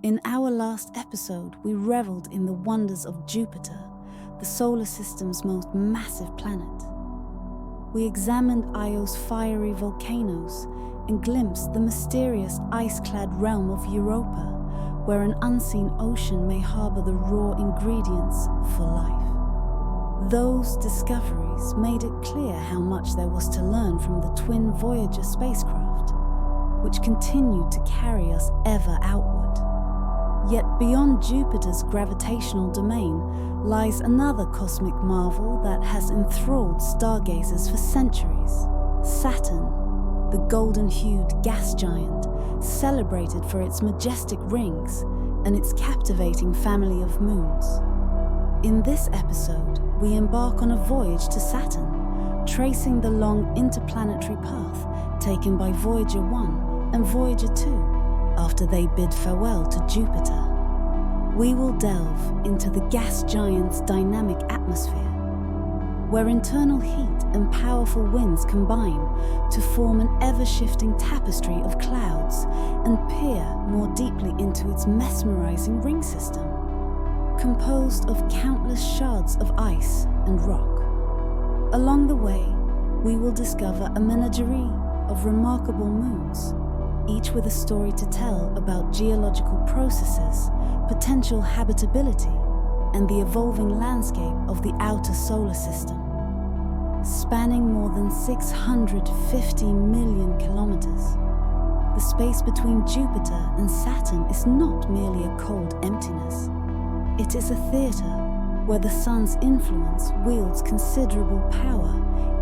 In our last episode, we reveled in the wonders of Jupiter, the solar system's most massive planet. We examined Io's fiery volcanoes and glimpsed the mysterious ice-clad realm of Europa, where an unseen ocean may harbor the raw ingredients for life. Those discoveries made it clear how much there was to learn from the twin Voyager spacecraft, which continued to carry us ever outward. Yet beyond Jupiter's gravitational domain lies another cosmic marvel that has enthralled stargazers for centuries: Saturn, the golden-hued gas giant, celebrated for its majestic rings and its captivating family of moons. In this episode, we embark on a voyage to Saturn, tracing the long interplanetary path taken by Voyager 1 and Voyager 2 after they bid farewell to Jupiter. We will delve into the gas giant's dynamic atmosphere, where internal heat and powerful winds combine to form an ever-shifting tapestry of clouds and peer more deeply into its mesmerizing ring system, composed of countless shards of ice and rock. Along the way, we will discover a menagerie of remarkable moons, each with a story to tell about geological processes, potential habitability, and the evolving landscape of the outer solar system. Spanning more than 650 million kilometers, the space between Jupiter and Saturn is not merely a cold emptiness. It is a theater where the sun's influence wields considerable power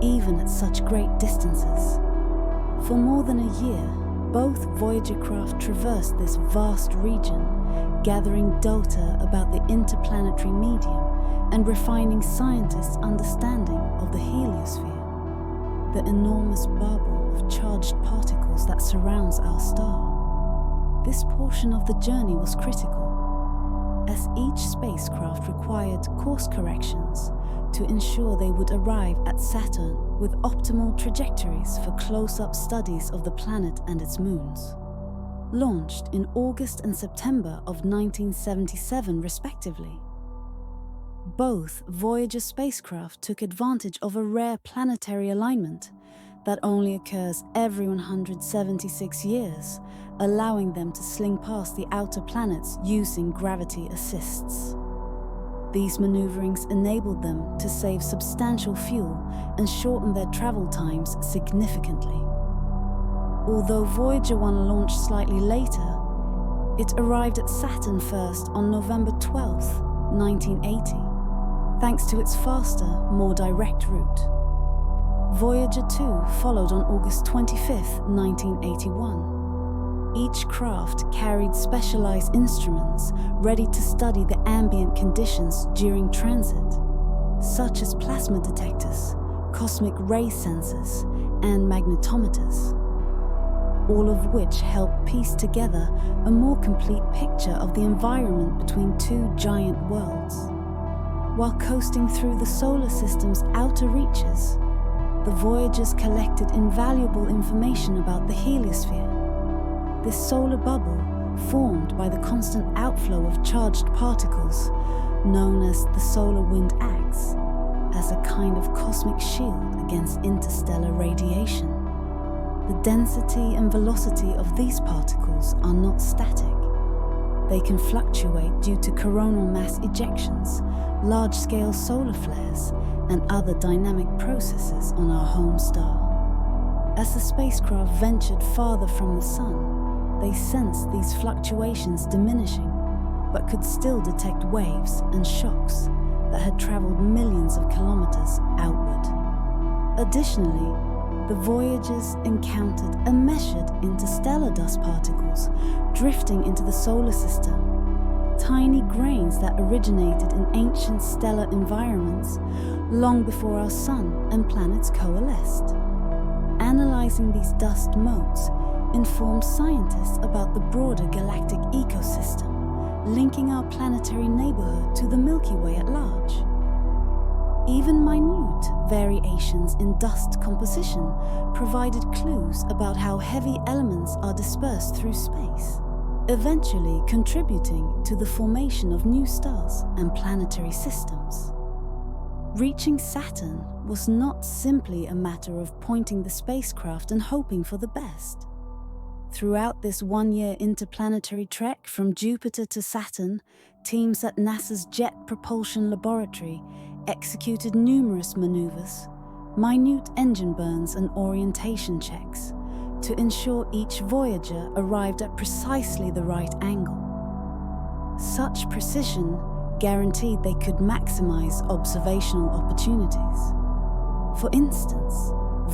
even at such great distances. For more than a year, both Voyager craft traversed this vast region, gathering data about the interplanetary medium and refining scientists' understanding of the heliosphere, the enormous bubble of charged particles that surrounds our star. This portion of the journey was critical, as each spacecraft required course corrections to ensure they would arrive at Saturn with optimal trajectories for close-up studies of the planet and its moons. Launched in August and September of 1977 respectively, both Voyager spacecraft took advantage of a rare planetary alignment that only occurs every 176 years, allowing them to sling past the outer planets using gravity assists. These maneuverings enabled them to save substantial fuel and shorten their travel times significantly. Although Voyager 1 launched slightly later, it arrived at Saturn first on November 12, 1980, thanks to its faster, more direct route. Voyager 2 followed on August 25, 1981. Each craft carried specialized instruments ready to study the ambient conditions during transit, such as plasma detectors, cosmic ray sensors, and magnetometers, all of which help piece together a more complete picture of the environment between two giant worlds. While coasting through the solar system's outer reaches, the Voyagers collected invaluable information about the heliosphere. This solar bubble, formed by the constant outflow of charged particles, known as the solar wind, acts as a kind of cosmic shield against interstellar radiation. The density and velocity of these particles are not static. They can fluctuate due to coronal mass ejections, large-scale solar flares, and other dynamic processes on our home star. As the spacecraft ventured farther from the Sun, they sensed these fluctuations diminishing, but could still detect waves and shocks that had traveled millions of kilometers outward. Additionally, the Voyagers encountered and measured interstellar dust particles drifting into the solar system, tiny grains that originated in ancient stellar environments long before our Sun and planets coalesced. Analyzing these dust motes informed scientists about the broader galactic ecosystem, linking our planetary neighborhood to the Milky Way at large. Even minute variations in dust composition provided clues about how heavy elements are dispersed through space. eventually contributing to the formation of new stars and planetary systems. Reaching Saturn was not simply a matter of pointing the spacecraft and hoping for the best. Throughout this one-year interplanetary trek from Jupiter to Saturn, teams at NASA's Jet Propulsion Laboratory executed numerous maneuvers, minute engine burns and orientation checks to ensure each Voyager arrived at precisely the right angle. Such precision guaranteed they could maximize observational opportunities. For instance,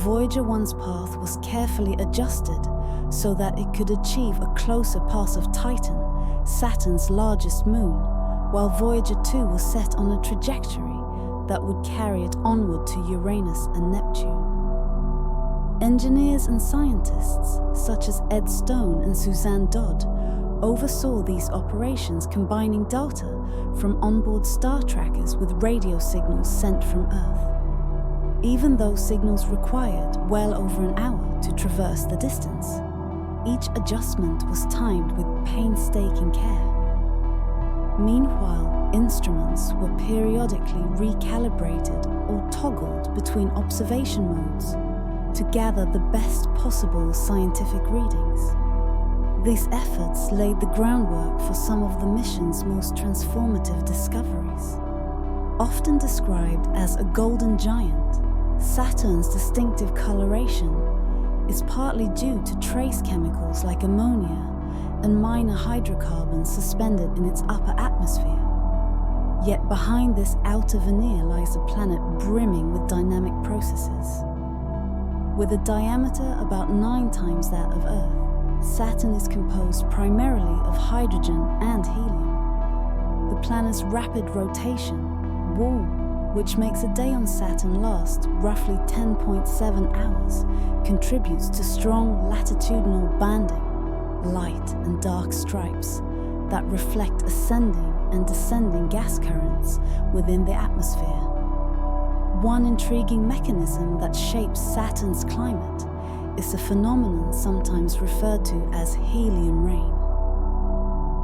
Voyager 1's path was carefully adjusted so that it could achieve a closer pass of Titan, Saturn's largest moon, while Voyager 2 was set on a trajectory that would carry it onward to Uranus and Neptune. Engineers and scientists, such as Ed Stone and Suzanne Dodd, oversaw these operations, combining data from onboard star trackers with radio signals sent from Earth. Even though signals required well over an hour to traverse the distance, each adjustment was timed with painstaking care. Meanwhile, instruments were periodically recalibrated or toggled between observation modes to gather the best possible scientific readings. These efforts laid the groundwork for some of the mission's most transformative discoveries. Often described as a golden giant, Saturn's distinctive coloration is partly due to trace chemicals like ammonia and minor hydrocarbons suspended in its upper atmosphere. Yet behind this outer veneer lies a planet brimming with dynamic processes. With a diameter about 9 times that of Earth, Saturn is composed primarily of hydrogen and helium. The planet's rapid rotation, warm, which makes a day on Saturn last roughly 10.7 hours, contributes to strong latitudinal banding, light and dark stripes that reflect ascending and descending gas currents within the atmosphere. One intriguing mechanism that shapes Saturn's climate is a phenomenon sometimes referred to as helium rain.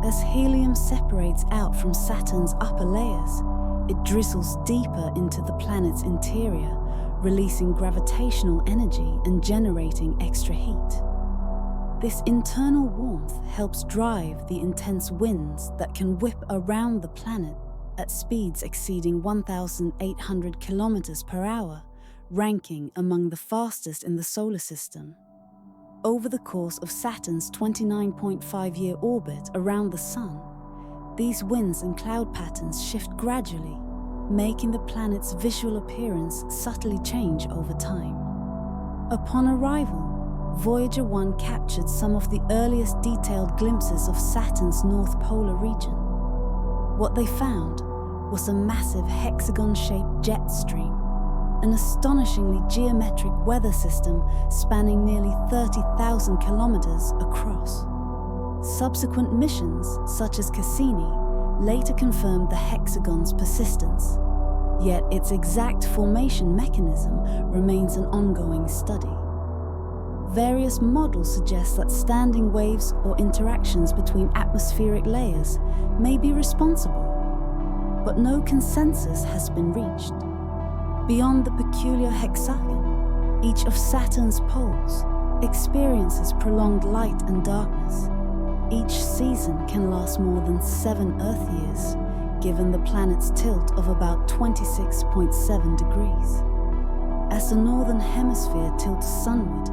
As helium separates out from Saturn's upper layers, it drizzles deeper into the planet's interior, releasing gravitational energy and generating extra heat. This internal warmth helps drive the intense winds that can whip around the planet at speeds exceeding 1,800 kilometers per hour, ranking among the fastest in the solar system. Over the course of Saturn's 29.5-year orbit around the Sun, these winds and cloud patterns shift gradually, making the planet's visual appearance subtly change over time. Upon arrival, Voyager 1 captured some of the earliest detailed glimpses of Saturn's North Polar region. What they found was a massive hexagon-shaped jet stream, an astonishingly geometric weather system spanning nearly 30,000 kilometers across. Subsequent missions, such as Cassini, later confirmed the hexagon's persistence, yet its exact formation mechanism remains an ongoing study. Various models suggest that standing waves or interactions between atmospheric layers may be responsible, but no consensus has been reached. Beyond the peculiar hexagon, each of Saturn's poles experiences prolonged light and darkness. Each season can last more than 7 Earth years, given the planet's tilt of about 26.7 degrees. As the northern hemisphere tilts sunward,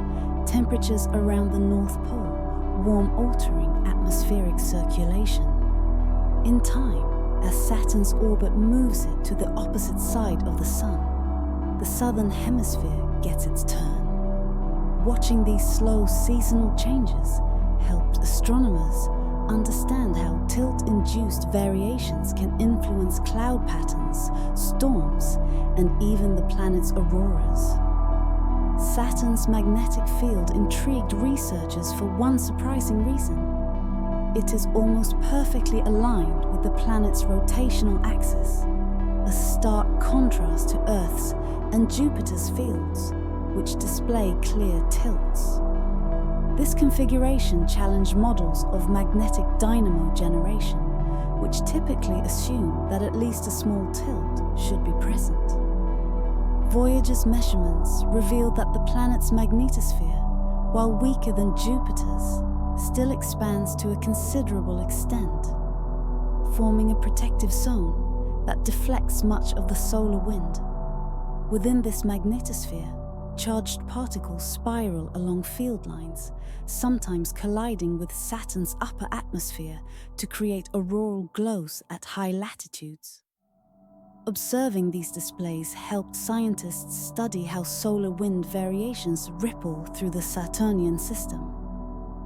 temperatures around the North Pole warm, altering atmospheric circulation. In time, as Saturn's orbit moves it to the opposite side of the Sun, the southern hemisphere gets its turn. Watching these slow seasonal changes helped astronomers understand how tilt-induced variations can influence cloud patterns, storms, and even the planet's auroras. Saturn's magnetic field intrigued researchers for one surprising reason. It is almost perfectly aligned with the planet's rotational axis, a stark contrast to Earth's and Jupiter's fields, which display clear tilts. This configuration challenged models of magnetic dynamo generation, which typically assume that at least a small tilt should be present. Voyager's measurements revealed that the planet's magnetosphere, while weaker than Jupiter's, still expands to a considerable extent, forming a protective zone that deflects much of the solar wind. Within this magnetosphere, charged particles spiral along field lines, sometimes colliding with Saturn's upper atmosphere to create auroral glows at high latitudes. Observing these displays helped scientists study how solar wind variations ripple through the Saturnian system.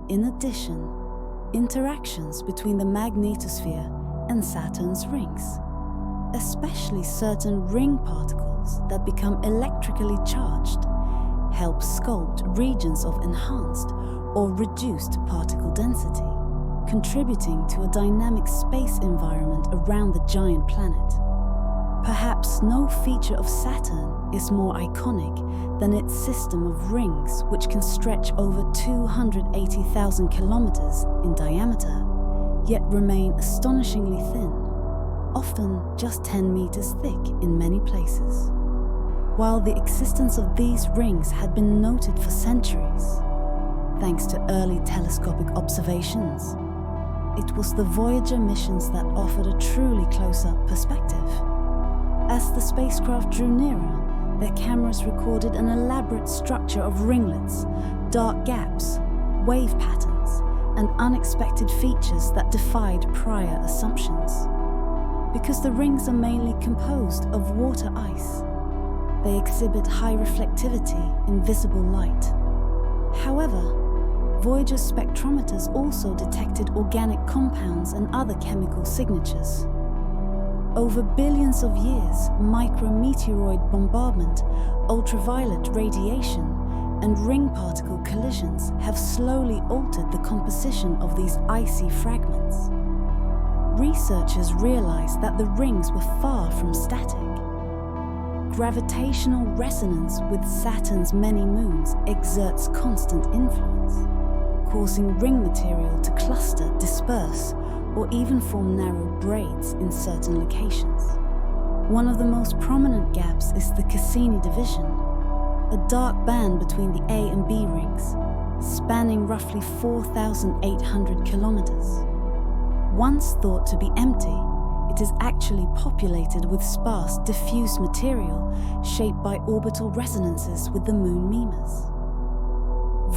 In addition, interactions between the magnetosphere and Saturn's rings, especially certain ring particles that become electrically charged, help sculpt regions of enhanced or reduced particle density, contributing to a dynamic space environment around the giant planet. Perhaps no feature of Saturn is more iconic than its system of rings, which can stretch over 280,000 kilometers in diameter, yet remain astonishingly thin, often just 10 meters thick in many places. While the existence of these rings had been noted for centuries, thanks to early telescopic observations, it was the Voyager missions that offered a truly close-up perspective. As the spacecraft drew nearer, their cameras recorded an elaborate structure of ringlets, dark gaps, wave patterns, and unexpected features that defied prior assumptions. Because the rings are mainly composed of water ice, they exhibit high reflectivity in visible light. However, Voyager's spectrometers also detected organic compounds and other chemical signatures. Over billions of years, micrometeoroid bombardment, ultraviolet radiation, and ring particle collisions have slowly altered the composition of these icy fragments. Researchers realized that the rings were far from static. Gravitational resonance with Saturn's many moons exerts constant influence, causing ring material to cluster, disperse, or even form narrow braids in certain locations. One of the most prominent gaps is the Cassini division, a dark band between the A and B rings, spanning roughly 4,800 kilometers. Once thought to be empty, it is actually populated with sparse, diffuse material shaped by orbital resonances with the moon Mimas.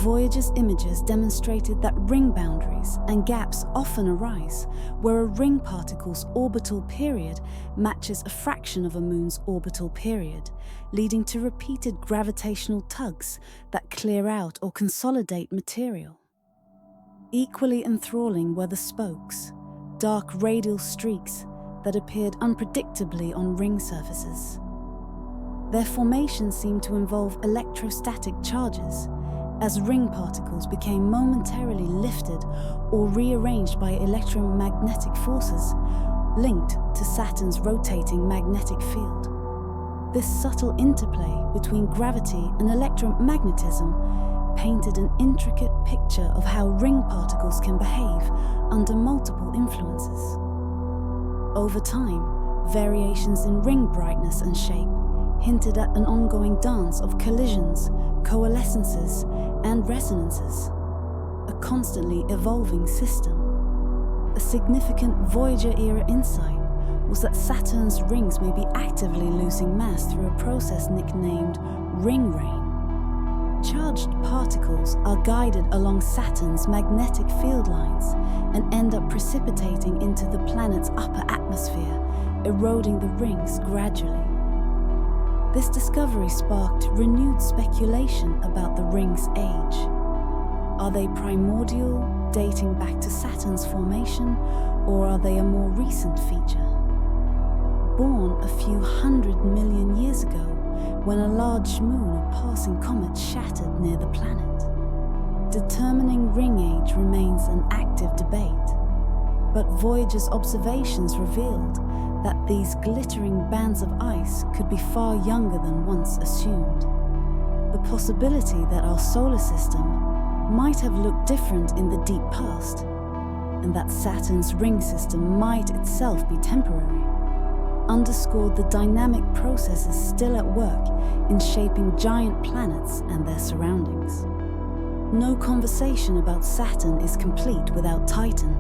Voyager's images demonstrated that ring boundaries and gaps often arise where a ring particle's orbital period matches a fraction of a moon's orbital period, leading to repeated gravitational tugs that clear out or consolidate material. Equally enthralling were the spokes, dark radial streaks that appeared unpredictably on ring surfaces. Their formation seemed to involve electrostatic charges, as ring particles became momentarily lifted or rearranged by electromagnetic forces linked to Saturn's rotating magnetic field. This subtle interplay between gravity and electromagnetism painted an intricate picture of how ring particles can behave under multiple influences. Over time, variations in ring brightness and shape hinted at an ongoing dance of collisions, coalescences, and resonances, a constantly evolving system. A significant Voyager-era insight was that Saturn's rings may be actively losing mass through a process nicknamed ring rain. Charged particles are guided along Saturn's magnetic field lines and end up precipitating into the planet's upper atmosphere, eroding the rings gradually. This discovery sparked renewed speculation about the rings' age. Are they primordial, dating back to Saturn's formation, or are they a more recent feature? Born a few 100 million years ago, when a large moon or passing comet shattered near the planet. Determining ring age remains an active debate, but Voyager's observations revealed that these glittering bands of ice could be far younger than once assumed. The possibility that our solar system, might have looked different in the deep past, and that Saturn's ring system might itself be temporary, underscored the dynamic processes still at work in shaping giant planets and their surroundings. No conversation about Saturn is complete without Titan,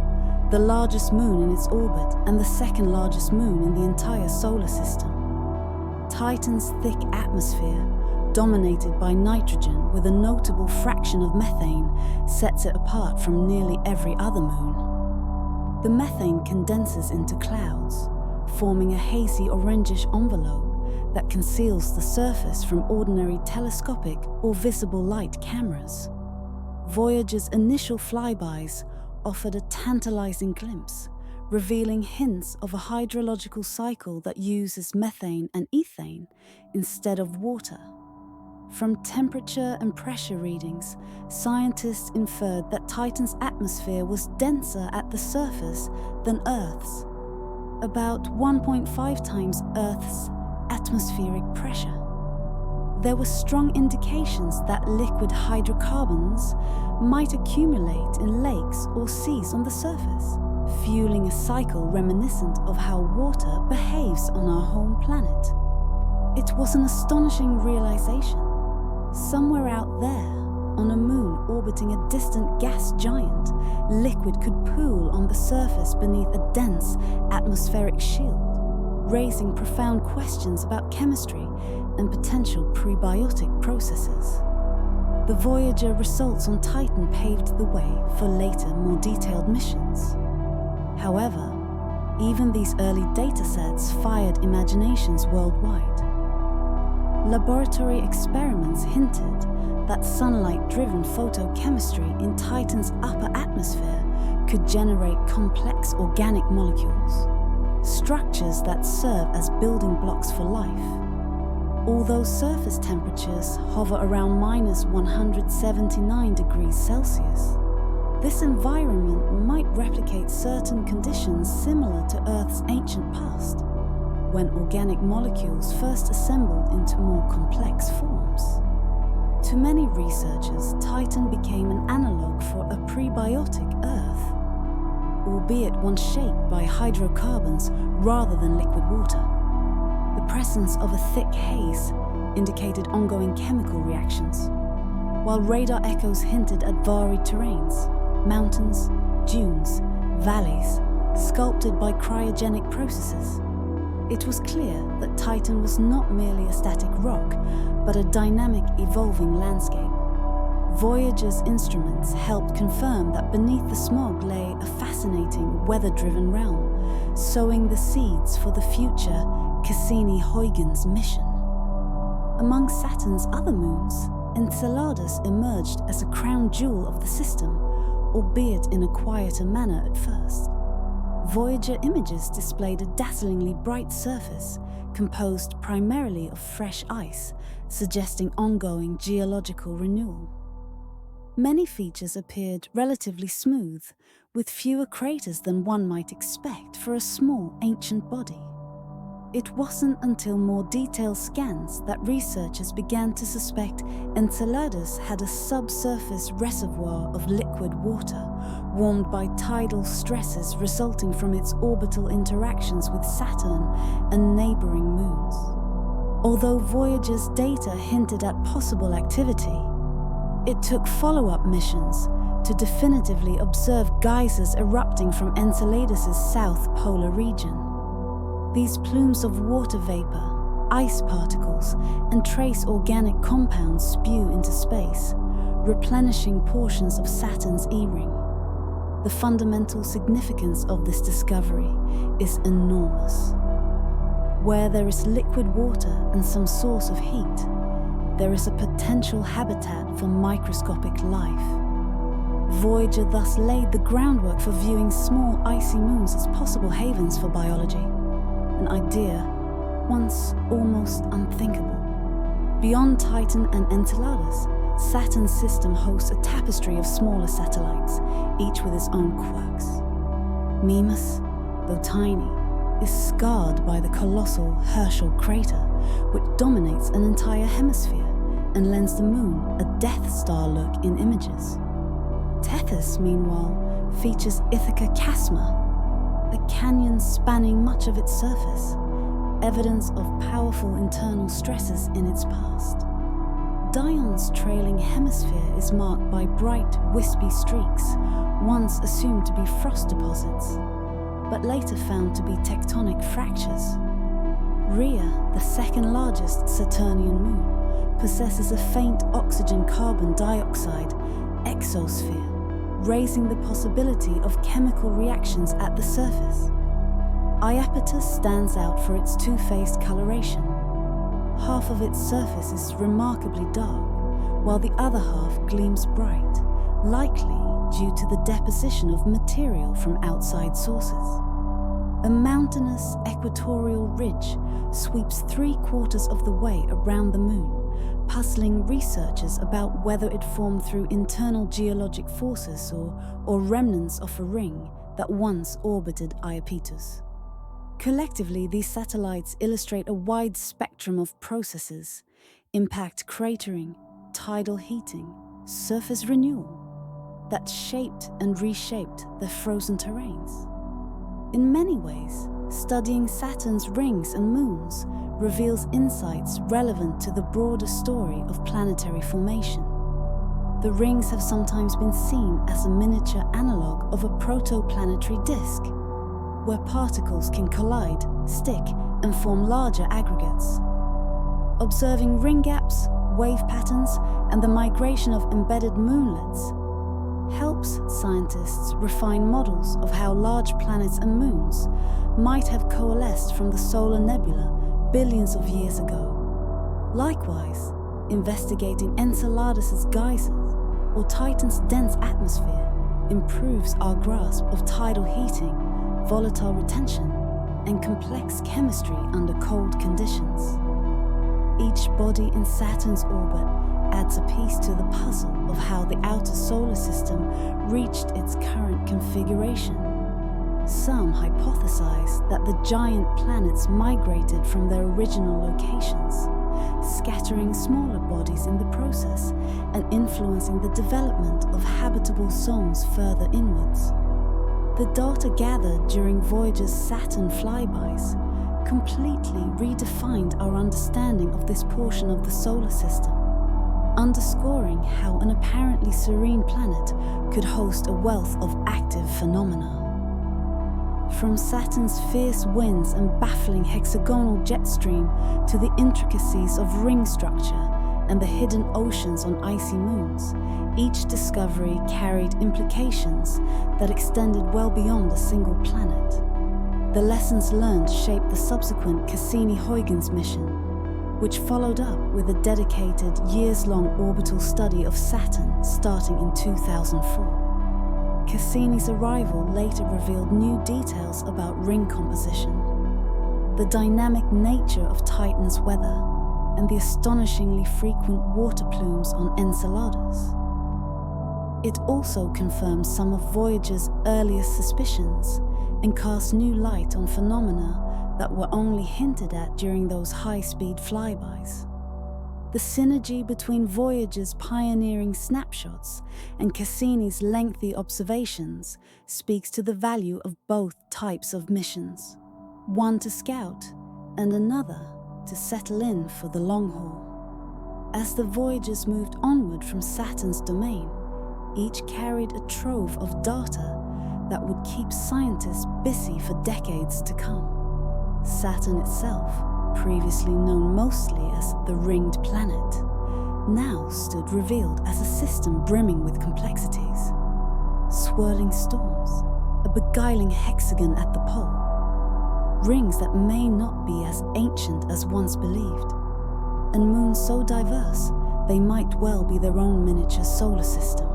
the largest moon in its orbit and the second largest moon in the entire solar system. Titan's thick atmosphere, dominated by nitrogen with a notable fraction of methane, sets it apart from nearly every other moon. The methane condenses into clouds, forming a hazy orangish envelope that conceals the surface from ordinary telescopic or visible light cameras. Voyager's initial flybys offered a tantalizing glimpse, revealing hints of a hydrological cycle that uses methane and ethane instead of water. From temperature and pressure readings, scientists inferred that Titan's atmosphere was denser at the surface than Earth's, about 1.5 times Earth's atmospheric pressure. There were strong indications that liquid hydrocarbons might accumulate in lakes or seas on the surface, fueling a cycle reminiscent of how water behaves on our home planet. It was an astonishing realization. Somewhere out there, on a moon orbiting a distant gas giant, liquid could pool on the surface beneath a dense atmospheric shield, raising profound questions about chemistry and potential prebiotic processes. The Voyager results on Titan paved the way for later, more detailed missions. However, even these early datasets fired imaginations worldwide. Laboratory experiments hinted that sunlight-driven photochemistry in Titan's upper atmosphere could generate complex organic molecules, structures that serve as building blocks for life. Although surface temperatures hover around -179 degrees Celsius, this environment might replicate certain conditions similar to Earth's ancient past, when organic molecules first assembled into more complex forms. To many researchers, Titan became an analogue for a prebiotic Earth, albeit one shaped by hydrocarbons rather than liquid water. The presence of a thick haze indicated ongoing chemical reactions, while radar echoes hinted at varied terrains, mountains, dunes, valleys, sculpted by cryogenic processes. It was clear that Titan was not merely a static rock, but a dynamic, evolving landscape. Voyager's instruments helped confirm that beneath the smog lay a fascinating, weather-driven realm, sowing the seeds for the future Cassini-Huygens mission. Among Saturn's other moons, Enceladus emerged as a crown jewel of the system, albeit in a quieter manner at first. Voyager images displayed a dazzlingly bright surface, composed primarily of fresh ice, suggesting ongoing geological renewal. Many features appeared relatively smooth, with fewer craters than one might expect for a small, ancient body. It wasn't until more detailed scans that researchers began to suspect Enceladus had a subsurface reservoir of liquid water, warmed by tidal stresses resulting from its orbital interactions with Saturn and neighboring moons. Although Voyager's data hinted at possible activity, it took follow-up missions to definitively observe geysers erupting from Enceladus's south polar region. These plumes of water vapor, ice particles, and trace organic compounds spew into space, replenishing portions of Saturn's E-ring. The fundamental significance of this discovery is enormous. Where there is liquid water and some source of heat, there is a potential habitat for microscopic life. Voyager thus laid the groundwork for viewing small icy moons as possible havens for biology, an idea once almost unthinkable. Beyond Titan and Enceladus, Saturn's system hosts a tapestry of smaller satellites, each with its own quirks. Mimas, though tiny, is scarred by the colossal Herschel crater, which dominates an entire hemisphere and lends the moon a Death Star look in images. Tethys, meanwhile, features Ithaca Chasma, a canyon spanning much of its surface, evidence of powerful internal stresses in its past. Dion's trailing hemisphere is marked by bright, wispy streaks, once assumed to be frost deposits, but later found to be tectonic fractures. Rhea, the second largest Saturnian moon, possesses a faint oxygen carbon dioxide exosphere, raising the possibility of chemical reactions at the surface. Iapetus stands out for its two-phased coloration. Half of its surface is remarkably dark, while the other half gleams bright, likely due to the deposition of material from outside sources. A mountainous equatorial ridge sweeps 3/4 of the way around the moon, puzzling researchers about whether it formed through internal geologic forces or remnants of a ring that once orbited Iapetus. Collectively, these satellites illustrate a wide spectrum of processes: impact cratering, tidal heating, surface renewal, that shaped and reshaped the frozen terrains. In many ways, studying Saturn's rings and moons reveals insights relevant to the broader story of planetary formation. The rings have sometimes been seen as a miniature analogue of a protoplanetary disk, where particles can collide, stick, and form larger aggregates. Observing ring gaps, wave patterns, and the migration of embedded moonlets helps scientists refine models of how large planets and moons might have coalesced from the solar nebula billions of years ago. Likewise, investigating Enceladus's geysers or Titan's dense atmosphere improves our grasp of tidal heating, volatile retention, and complex chemistry under cold conditions. Each body in Saturn's orbit adds a piece to the puzzle of how the outer solar system reached its current configuration. Some hypothesize that the giant planets migrated from their original locations, scattering smaller bodies in the process and influencing the development of habitable zones further inwards. The data gathered during Voyager's Saturn flybys completely redefined our understanding of this portion of the solar system, underscoring how an apparently serene planet could host a wealth of active phenomena. From Saturn's fierce winds and baffling hexagonal jet stream to the intricacies of ring structure and the hidden oceans on icy moons, each discovery carried implications that extended well beyond a single planet. The lessons learned shaped the subsequent Cassini-Huygens mission, which followed up with a dedicated years-long orbital study of Saturn starting in 2004. Cassini's arrival later revealed new details about ring composition, the dynamic nature of Titan's weather, and the astonishingly frequent water plumes on Enceladus. It also confirmed some of Voyager's earliest suspicions and cast new light on phenomena that were only hinted at during those high-speed flybys. The synergy between Voyager's pioneering snapshots and Cassini's lengthy observations speaks to the value of both types of missions, one to scout and another to settle in for the long haul. As the Voyagers moved onward from Saturn's domain, each carried a trove of data that would keep scientists busy for decades to come. Saturn itself, previously known mostly as the ringed planet, now stood revealed as a system brimming with complexities. Swirling storms, a beguiling hexagon at the pole, rings that may not be as ancient as once believed, and moons so diverse they might well be their own miniature solar system.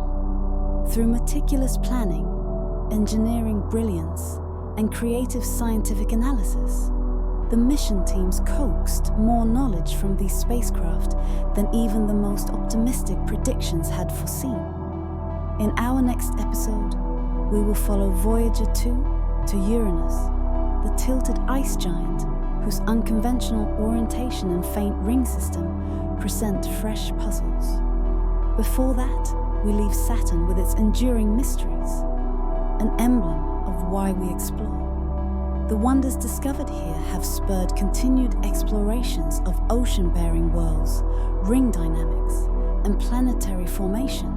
Through meticulous planning, engineering brilliance, and creative scientific analysis, the mission teams coaxed more knowledge from these spacecraft than even the most optimistic predictions had foreseen. In our next episode, we will follow Voyager 2 to Uranus, the tilted ice giant whose unconventional orientation and faint ring system present fresh puzzles. Before that, we leave Saturn with its enduring mysteries, an emblem of why we explore. The wonders discovered here have spurred continued explorations of ocean-bearing worlds, ring dynamics, and planetary formation,